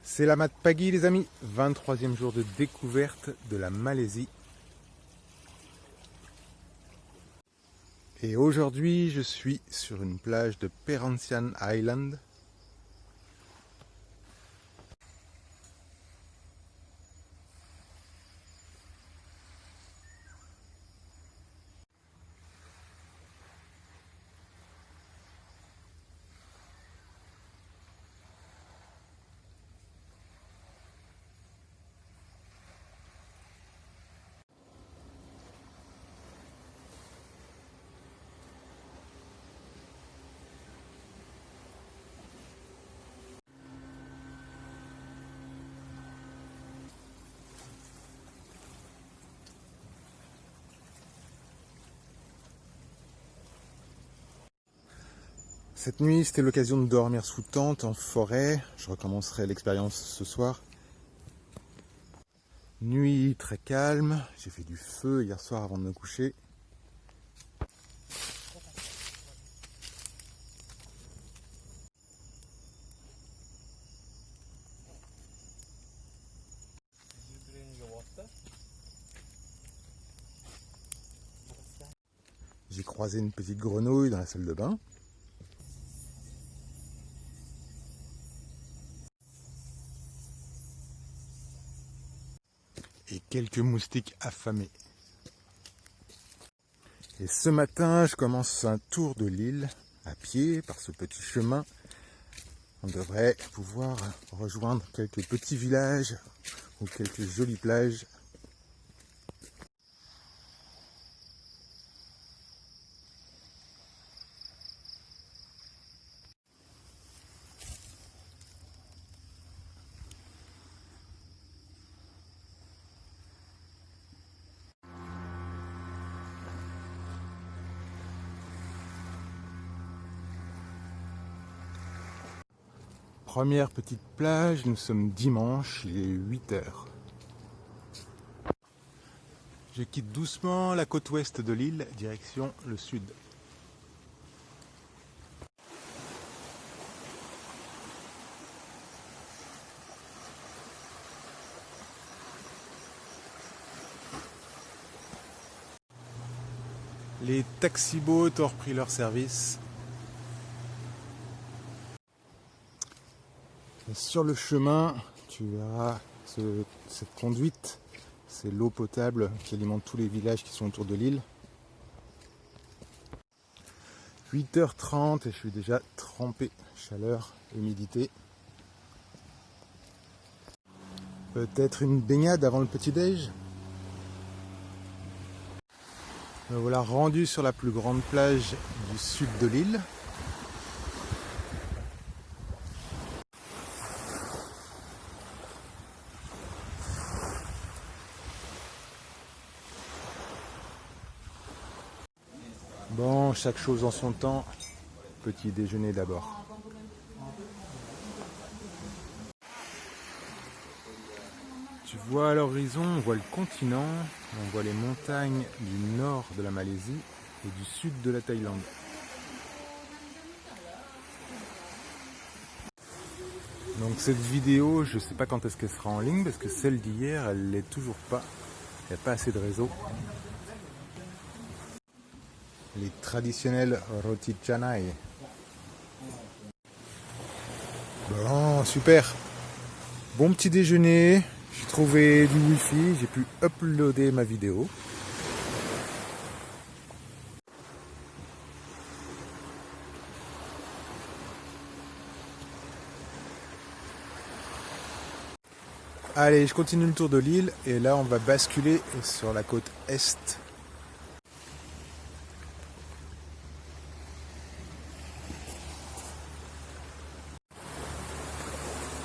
C'est la Mat Pagi les amis, 23e jour de découverte de la Malaisie. Et aujourd'hui je suis sur une plage de Perhentian Island. Cette nuit, c'était l'occasion de dormir sous tente, en forêt. Je recommencerai l'expérience ce soir. Nuit très calme. J'ai fait du feu hier soir avant de me coucher. J'ai croisé une petite grenouille dans la salle de bain. Et quelques moustiques affamés. Et ce matin, je commence un tour de l'île à pied par ce petit chemin. On devrait pouvoir rejoindre quelques petits villages ou quelques jolies plages. Première petite plage, nous sommes dimanche, il est 8 h. Je quitte doucement la côte ouest de l'île, direction le sud. Les taxi-boats ont repris leur service. Et sur le chemin, tu as cette conduite. C'est l'eau potable qui alimente tous les villages qui sont autour de l'île. 8 h 30 et je suis déjà trempé. Chaleur, humidité. Peut-être une baignade avant le petit-déj. Me voilà rendu sur la plus grande plage du sud de l'île. Bon, chaque chose en son temps. Petit déjeuner d'abord. Tu vois à l'horizon, on voit le continent, on voit les montagnes du nord de la Malaisie et du sud de la Thaïlande. Donc cette vidéo, je ne sais pas quand est-ce qu'elle sera en ligne parce que celle d'hier, elle l'est toujours pas. Il n'y a pas assez de réseau. Les traditionnels roti canai. Bon, super. Bon petit déjeuner. J'ai trouvé du wifi, j'ai pu uploader ma vidéo. Allez, je continue le tour de l'île et là on va basculer sur la côte est.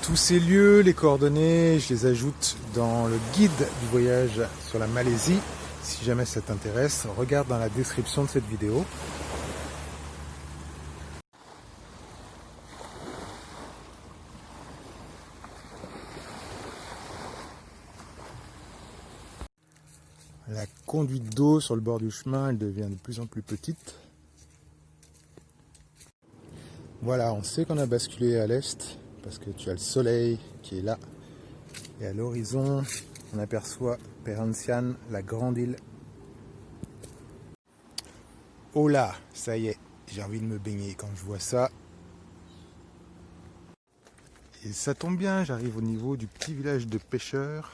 Tous ces lieux, les coordonnées, je les ajoute dans le guide du voyage sur la Malaisie. Si jamais ça t'intéresse, regarde dans la description de cette vidéo. La conduite d'eau sur le bord du chemin, elle devient de plus en plus petite. Voilà, on sait qu'on a basculé à l'est parce que tu as le soleil qui est là. Et à l'horizon, on aperçoit Perhentian, la grande île. Oh là, ça y est, j'ai envie de me baigner quand je vois ça. Et ça tombe bien, j'arrive au niveau du petit village de pêcheurs.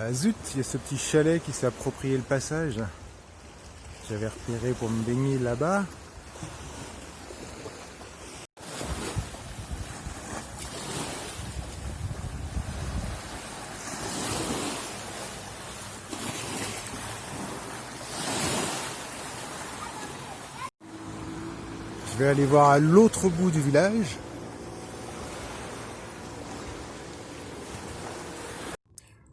Ah zut, il y a ce petit chalet qui s'est approprié le passage. J'avais repéré pour me baigner là-bas. Je vais aller voir à l'autre bout du village.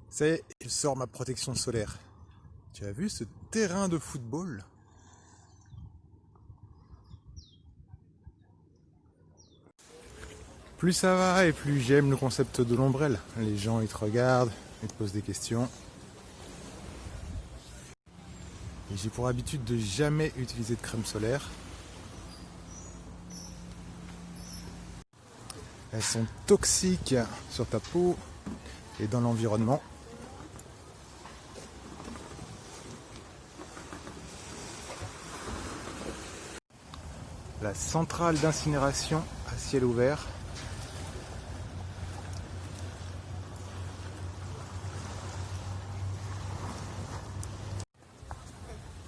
Ça y est, je sors ma protection solaire. Tu as vu ce terrain de football? Plus ça va et plus j'aime le concept de l'ombrelle. Les gens ils te regardent, ils te posent des questions. Et j'ai pour habitude de jamais utiliser de crème solaire. Elles sont toxiques sur ta peau et dans l'environnement. La centrale d'incinération à ciel ouvert.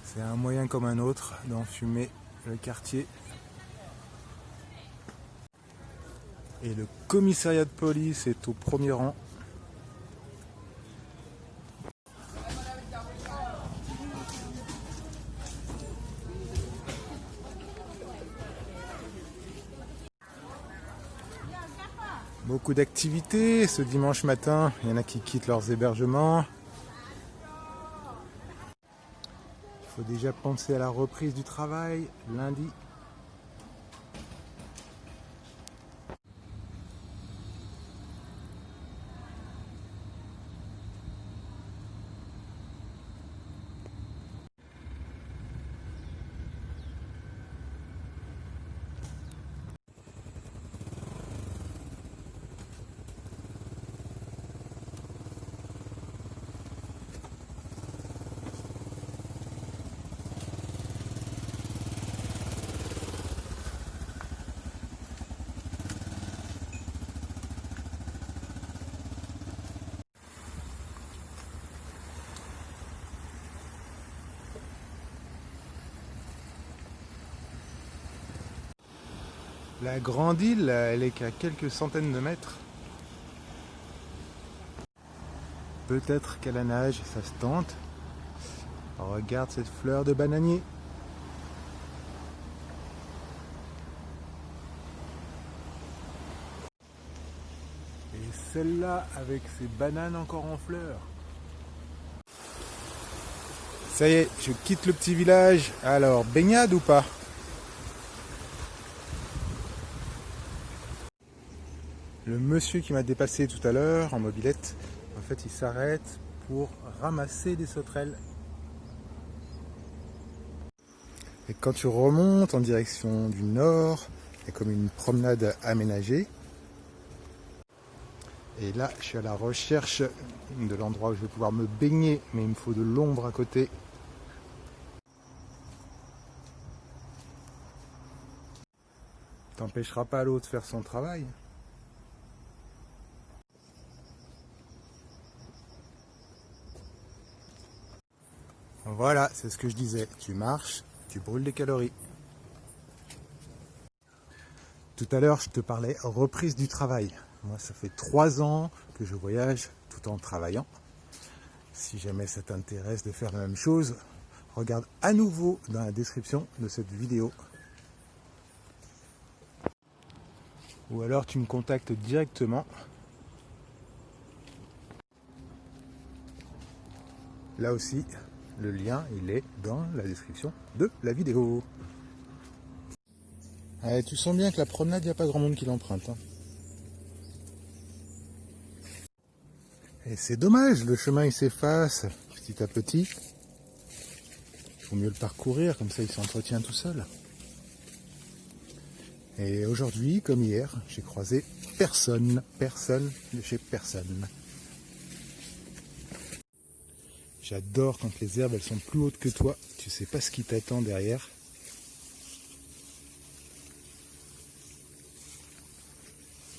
C'est un moyen comme un autre d'enfumer le quartier. Et le commissariat de police est au premier rang. Beaucoup d'activités ce dimanche matin. Il y en a qui quittent leurs hébergements. Il faut déjà penser à la reprise du travail lundi. La grande île, elle est qu'à quelques centaines de mètres. Peut-être qu'à la nage, ça se tente. Regarde cette fleur de bananier. Et celle-là avec ses bananes encore en fleurs. Ça y est, je quitte le petit village. Alors, baignade ou pas? Le monsieur qui m'a dépassé tout à l'heure en mobilette, en fait, il s'arrête pour ramasser des sauterelles. Et quand tu remontes en direction du nord, il y a comme une promenade aménagée. Et là, je suis à la recherche de l'endroit où je vais pouvoir me baigner, mais il me faut de l'ombre à côté. T'empêchera pas l'autre de faire son travail. Voilà, c'est ce que je disais. Tu marches, tu brûles des calories. Tout à l'heure, je te parlais reprise du travail. Moi, ça fait 3 ans que je voyage tout en travaillant. Si jamais ça t'intéresse de faire la même chose, regarde à nouveau dans la description de cette vidéo. Ou alors tu me contactes directement. Là aussi, le lien il est dans la description de la vidéo. Allez, tu sens bien que la promenade, il n'y a pas grand monde qui l'emprunte. Hein. Et c'est dommage, le chemin il s'efface petit à petit. Il faut mieux le parcourir, comme ça il s'entretient tout seul. Et aujourd'hui, comme hier, j'ai croisé personne de chez personne. J'adore quand les herbes elles sont plus hautes que toi, tu sais pas ce qui t'attend derrière.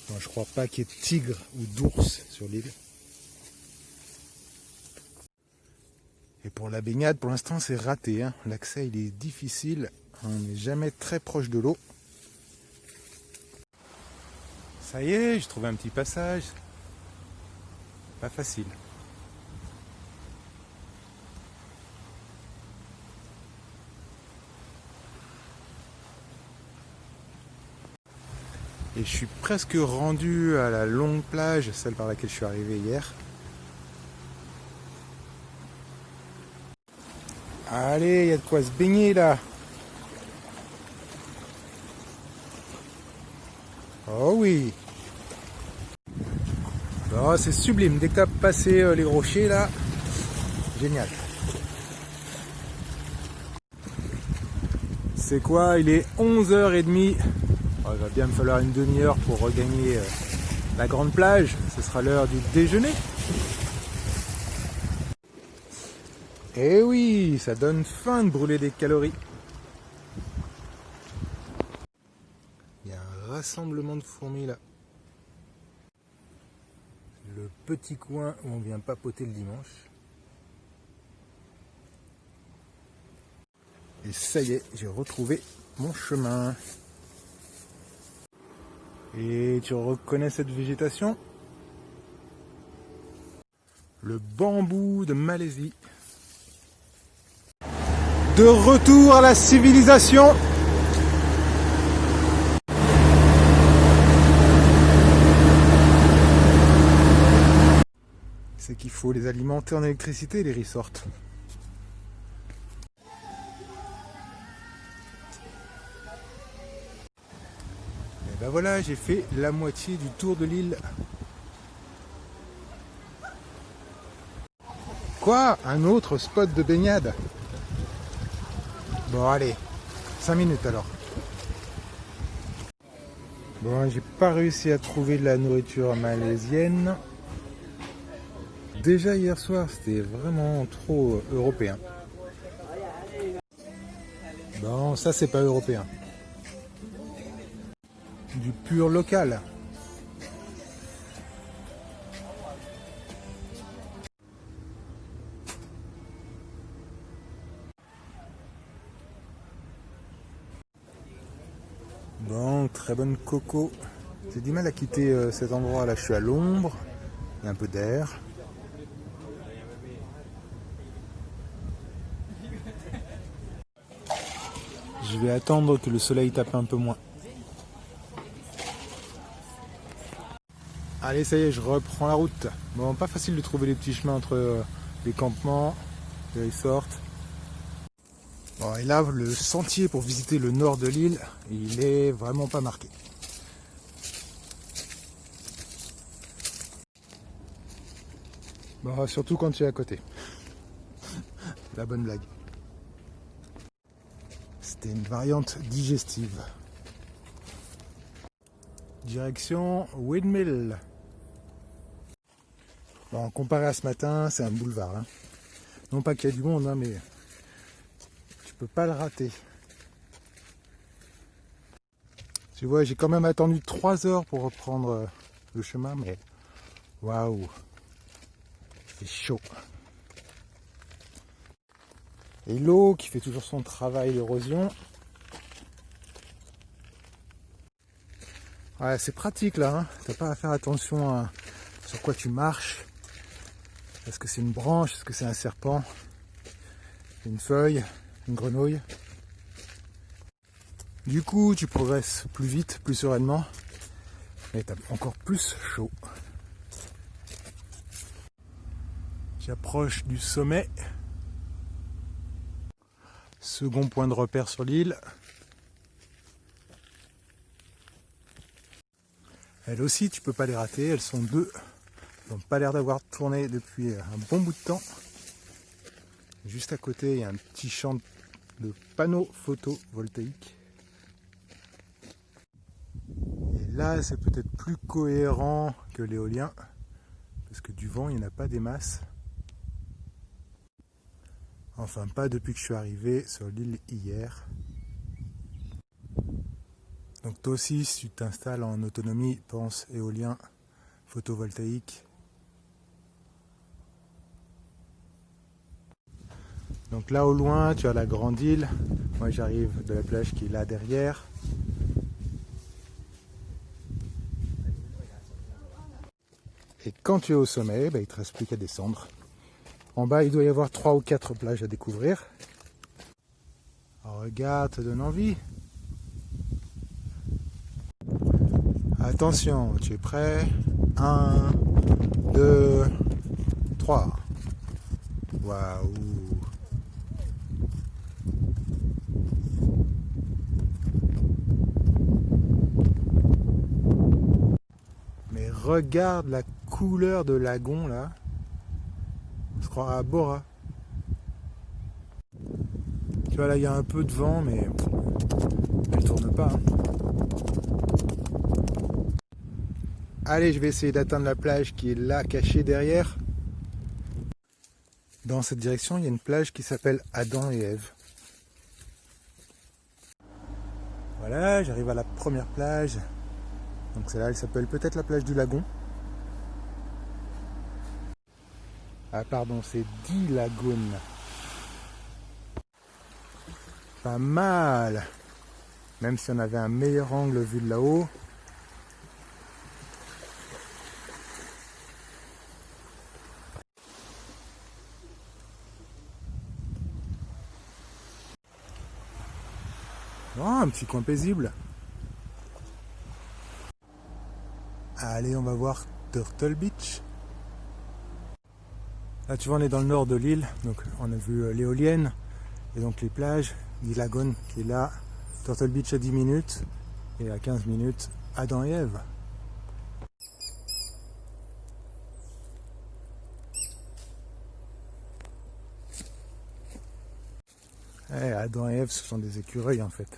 Bon, je crois pas qu'il y ait de tigres ou d'ours sur l'île. Et pour la baignade, pour l'instant c'est raté. Hein. L'accès il est difficile, on n'est jamais très proche de l'eau. Ça y est, j'ai trouvé un petit passage. Pas facile. Et je suis presque rendu à la longue plage, celle par laquelle je suis arrivé hier. Allez, il y a de quoi se baigner là. Oh oui. Oh, c'est sublime, dès que tu as passé les rochers là, génial. C'est quoi? Il est 11h30. Oh, il va bien me falloir une demi-heure pour regagner la grande plage. Ce sera l'heure du déjeuner. Et oui, ça donne faim de brûler des calories. Il y a un rassemblement de fourmis là. Le petit coin où on vient papoter le dimanche. Et ça y est, j'ai retrouvé mon chemin. Et tu reconnais cette végétation? Le bambou de Malaisie. De retour à la civilisation. C'est qu'il faut les alimenter en électricité, les resorts. Et ben voilà, j'ai fait la moitié du tour de l'île. Quoi? Un autre spot de baignade? Bon allez, 5 minutes alors. Bon, j'ai pas réussi à trouver de la nourriture malaisienne. Déjà hier soir, c'était vraiment trop européen. Bon, ça c'est pas européen. Du pur local. Bon, très bonne coco. J'ai du mal à quitter cet endroit là, je suis à l'ombre, il y a un peu d'air. Je vais attendre que le soleil tape un peu moins. Allez, ça y est, je reprends la route. Bon, pas facile de trouver les petits chemins entre les campements, les resorts. Bon, et là, le sentier pour visiter le nord de l'île, il est vraiment pas marqué. Bon, surtout quand tu es à côté. La bonne blague. C'était une variante digestive. Direction Windmill. Bon, comparé à ce matin, c'est un boulevard. Hein. Non pas qu'il y a du monde, hein, mais tu peux pas le rater. Tu vois, j'ai quand même attendu 3 heures pour reprendre le chemin, mais waouh, c'est chaud. Et l'eau qui fait toujours son travail d'érosion. Ouais, c'est pratique là, hein. T'as pas à faire attention à sur quoi tu marches. Est-ce que c'est une branche? Est-ce que c'est un serpent? Une feuille? Une grenouille? Du coup, tu progresses plus vite, plus sereinement. Et t'as encore plus chaud. J'approche du sommet. Second point de repère sur l'île. Elles aussi, tu peux pas les rater, elles sont deux. Elles n'ont pas l'air d'avoir tourné depuis un bon bout de temps. Juste à côté, il y a un petit champ de panneaux photovoltaïques. Et là, c'est peut-être plus cohérent que l'éolien, parce que du vent, il n'y en a pas des masses. Enfin, pas depuis que je suis arrivé sur l'île hier. Donc toi aussi, si tu t'installes en autonomie, pense éolien, photovoltaïque. Donc là au loin, tu as la grande île. Moi j'arrive de la plage qui est là derrière. Et quand tu es au sommet, il ne te reste plus qu'à descendre. En bas, il doit y avoir 3 ou 4 plages à découvrir. Alors, regarde, ça donne envie. Attention, tu es prêt? 1, 2, 3. Waouh! Mais regarde la couleur de lagon là. On se croirait à Bora. Tu vois là, il y a un peu de vent, mais elle tourne pas. Hein. Allez, je vais essayer d'atteindre la plage qui est là, cachée derrière. Dans cette direction, il y a une plage qui s'appelle Adam et Ève. Voilà, j'arrive à la première plage. Donc celle-là, elle s'appelle peut-être la plage du lagon. Ah pardon, c'est 10 lagunes. Pas mal. Même si on avait un meilleur angle vu de là-haut. Oh, un petit coin paisible. Allez, on va voir Turtle Beach. Là, tu vois, on est dans le nord de l'île. Donc, on a vu l'éolienne et donc les plages. Lagon qui est là. Turtle Beach à 10 minutes. Et à 15 minutes, Adam et Ève. Adam et Ève, ce sont des écureuils en fait.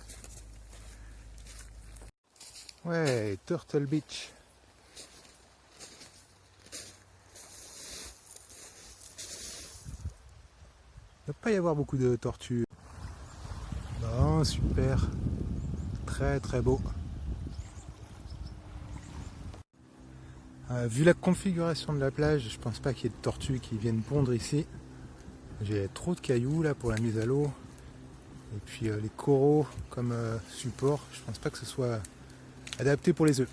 Ouais, Turtle Beach. Il ne doit pas y avoir beaucoup de tortues. Bon, super. Très très beau. Vu la configuration de la plage, je pense pas qu'il y ait de tortues qui viennent pondre ici. J'ai trop de cailloux là pour la mise à l'eau. Et puis les coraux comme support, je pense pas que ce soit adapté pour les œufs.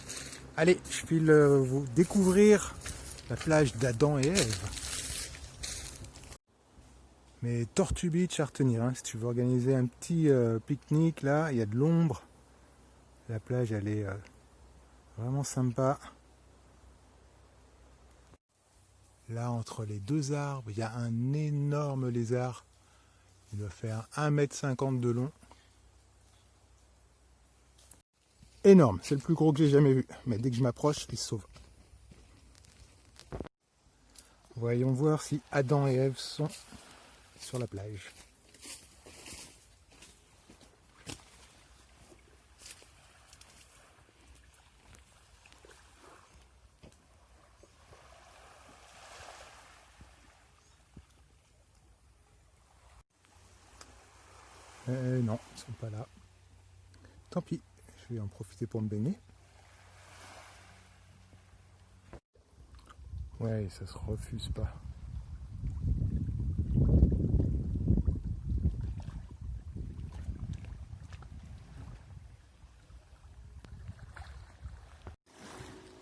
Allez, je file vous découvrir la plage d'Adam et Ève. Mais Tortue Beach à retenir, hein, si tu veux organiser un petit pique-nique là, il y a de l'ombre. La plage elle est vraiment sympa. Là entre les deux arbres, il y a un énorme lézard. Il doit faire 1,50 m de long. Énorme, c'est le plus gros que j'ai jamais vu. Mais dès que je m'approche, il se sauve. Voyons voir si Adam et Ève sont sur la plage. Non, ils ne sont pas là. Tant pis, je vais en profiter pour me baigner. Ouais, ça se refuse pas.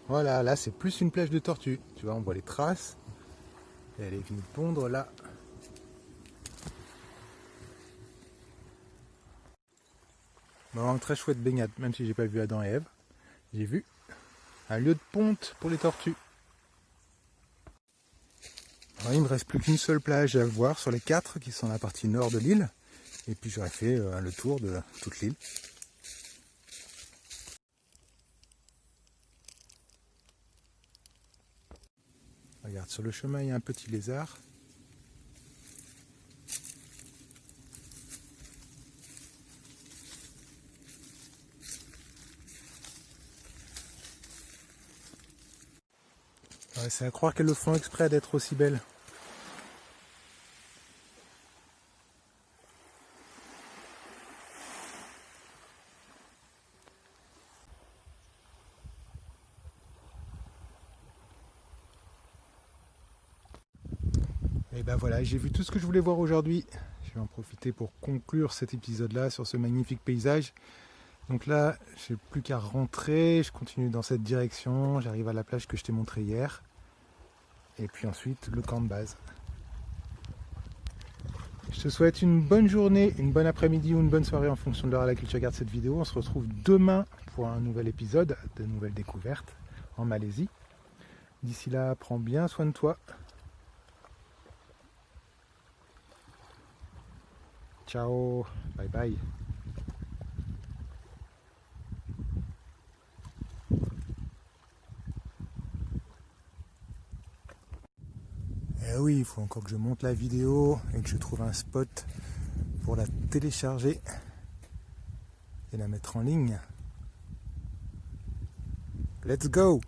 Voilà, là c'est plus une plage de tortues. Tu vois, on voit les traces. Et elle est venue pondre là. Bon, très chouette baignade, même si j'ai pas vu Adam et Ève. J'ai vu un lieu de ponte pour les tortues. Alors, il ne me reste plus qu'une seule plage à voir sur les 4 qui sont dans la partie nord de l'île. Et puis j'aurai fait le tour de toute l'île. Regarde, sur le chemin, il y a un petit lézard. Ouais, c'est à croire qu'elles le font exprès d'être aussi belles. Et ben voilà, j'ai vu tout ce que je voulais voir aujourd'hui. Je vais en profiter pour conclure cet épisode-là sur ce magnifique paysage. Donc là, j'ai plus qu'à rentrer, je continue dans cette direction, j'arrive à la plage que je t'ai montré hier. Et puis ensuite, le camp de base. Je te souhaite une bonne journée, une bonne après-midi ou une bonne soirée en fonction de l'heure à laquelle tu regardes cette vidéo. On se retrouve demain pour un nouvel épisode, de nouvelles découvertes en Malaisie. D'ici là, prends bien soin de toi. Ciao, bye bye. Eh oui, il faut encore que je monte la vidéo et que je trouve un spot pour la télécharger et la mettre en ligne. Let's go!